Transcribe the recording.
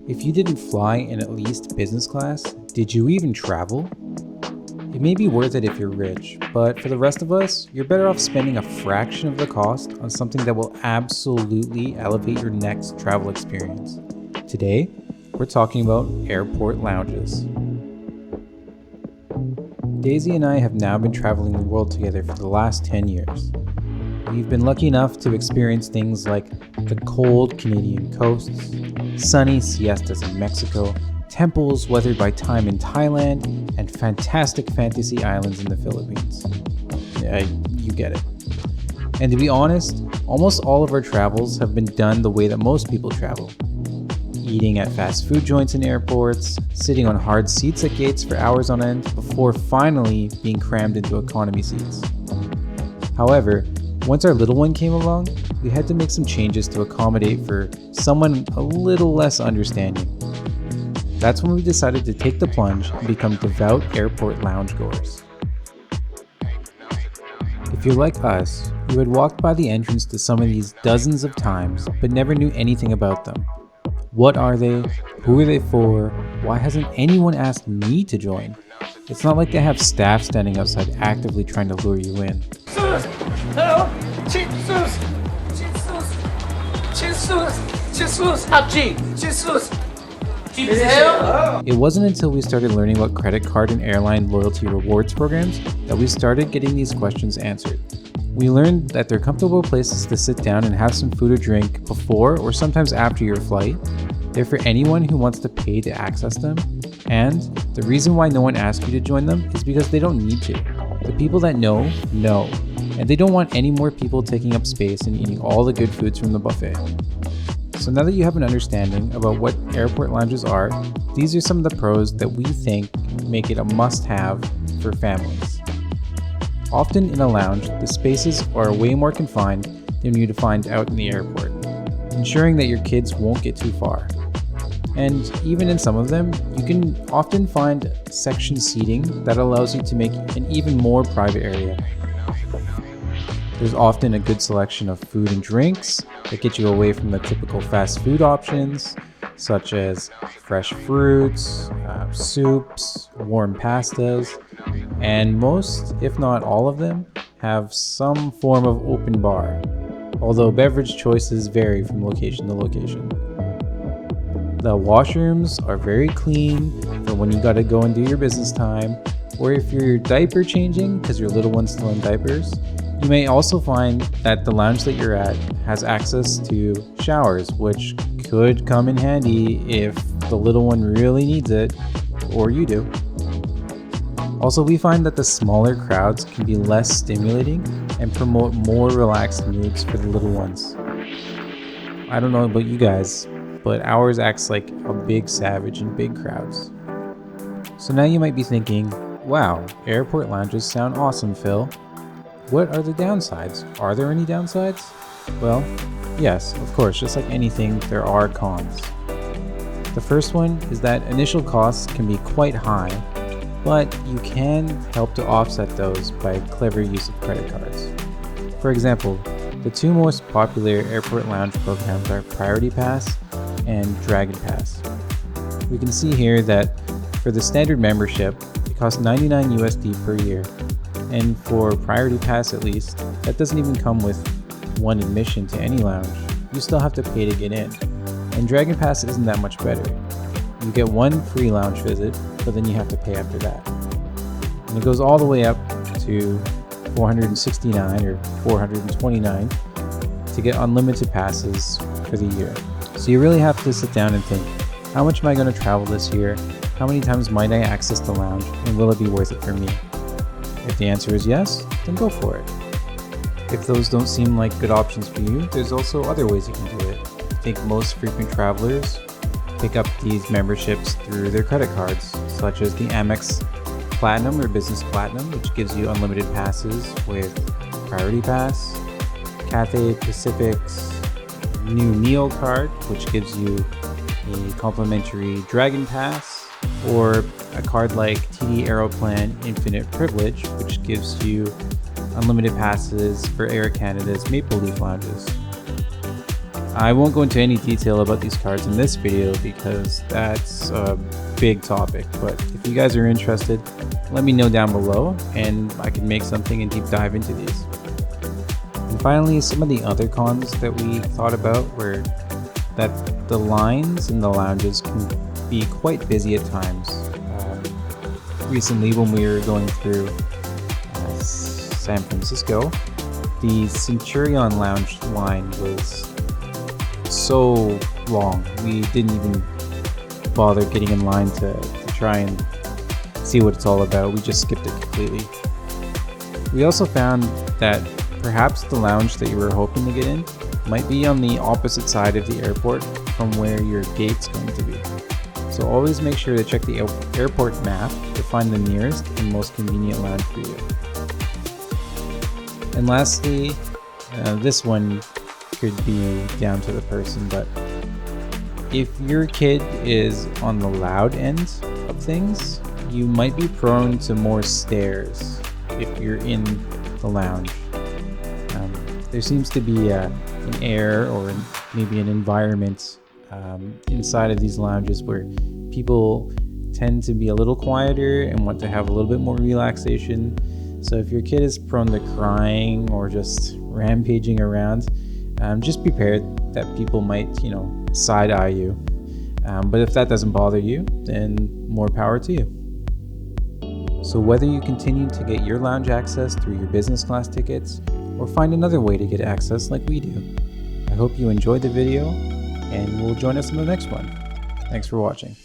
If you didn't fly in at least business class, did you even travel? It may be worth it if you're rich, but for the rest of us, you're better off spending a fraction of the cost on something that will absolutely elevate your next travel experience. Today, we're talking about airport lounges. Daisy and I have now been traveling the world together for the last 10 years. We've been lucky enough to experience things like the cold Canadian coasts, sunny siestas in Mexico, temples weathered by time in Thailand, and fantastic fantasy islands in the Philippines. Yeah, you get it. And to be honest, almost all of our travels have been done the way that most people travel. Eating at fast food joints in airports, sitting on hard seats at gates for hours on end before finally being crammed into economy seats. However, once our little one came along, we had to make some changes to accommodate for someone a little less understanding. That's when we decided to take the plunge and become devout airport lounge goers. If you're like us, you had walked by the entrance to some of these dozens of times but never knew anything about them. What are they? Who are they for? Why hasn't anyone asked me to join? It's not like they have staff standing outside actively trying to lure you in. Hello? Jesus! Jesus! Jesus! Jesus! Haji! Jesus! It wasn't until we started learning about credit card and airline loyalty rewards programs that we started getting these questions answered. We learned that they're comfortable places to sit down and have some food or drink before or sometimes after your flight. They're for anyone who wants to pay to access them. And the reason why no one asks you to join them is because they don't need to. The people that know. And they don't want any more people taking up space and eating all the good foods from the buffet. So now that you have an understanding about what airport lounges are, these are some of the pros that we think make it a must-have for families. Often in a lounge, the spaces are way more confined than you'd find out in the airport, ensuring that your kids won't get too far. And even in some of them, you can often find section seating that allows you to make an even more private area. There's often a good selection of food and drinks that get you away from the typical fast food options, such as fresh fruits, soups, warm pastas, and most, if not all of them, have some form of open bar, although beverage choices vary from location to location. The washrooms are very clean for when you gotta go and do your business time, or if you're diaper changing because your little one's still in diapers. You may also find that the lounge that you're at has access to showers, which could come in handy if the little one really needs it, or you do. Also, we find that the smaller crowds can be less stimulating and promote more relaxed moods for the little ones. I don't know about you guys, but ours acts like a big savage in big crowds. So now you might be thinking, wow, airport lounges sound awesome, Phil. What are the downsides? Are there any downsides? Well, yes, of course, just like anything, there are cons. The first one is that initial costs can be quite high, but you can help to offset those by clever use of credit cards. For example, the two most popular airport lounge programs are Priority Pass and Dragon Pass. We can see here that for the standard membership, it costs $99 USD per year. And for Priority Pass at least, that doesn't even come with one admission to any lounge. You still have to pay to get in. And Dragon Pass isn't that much better. You get one free lounge visit, but then you have to pay after that. And it goes all the way up to $469 or $429 to get unlimited passes for the year. So you really have to sit down and think, how much am I going to travel this year? How many times might I access the lounge? And will it be worth it for me? If the answer is yes, then go for it. If those don't seem like good options for you, there's also other ways you can do it. I think most frequent travelers pick up these memberships through their credit cards, such as the Amex Platinum or Business Platinum, which gives you unlimited passes with Priority Pass, Cathay Pacific's new Neo card, which gives you a complimentary Dragon Pass, or a card like TD Aeroplan Infinite Privilege, which gives you unlimited passes for Air Canada's Maple Leaf lounges. I won't go into any detail about these cards in this video because that's a big topic, but if you guys are interested, let me know down below and I can make something and deep dive into these. And finally, some of the other cons that we thought about were that the lines in the lounges can be quite busy at times. Recently when we were going through San Francisco, the Centurion Lounge line was so long. We didn't even bother getting in line to try and see what it's all about. We just skipped it completely. We also found that perhaps the lounge that you were hoping to get in might be on the opposite side of the airport from where your gate's going to be. So always make sure to check the airport map to find the nearest and most convenient lounge for you. And lastly, this one could be down to the person, but if your kid is on the loud end of things, you might be prone to more stares if you're in the lounge. There seems to be an air or maybe an environment inside of these lounges where people tend to be a little quieter and want to have a little bit more relaxation. So if your kid is prone to crying or just rampaging around, just be prepared that people might, side-eye you. But if that doesn't bother you, then more power to you. So whether you continue to get your lounge access through your business class tickets or find another way to get access like we do, I hope you enjoyed the video and will join us in the next one. Thanks for watching.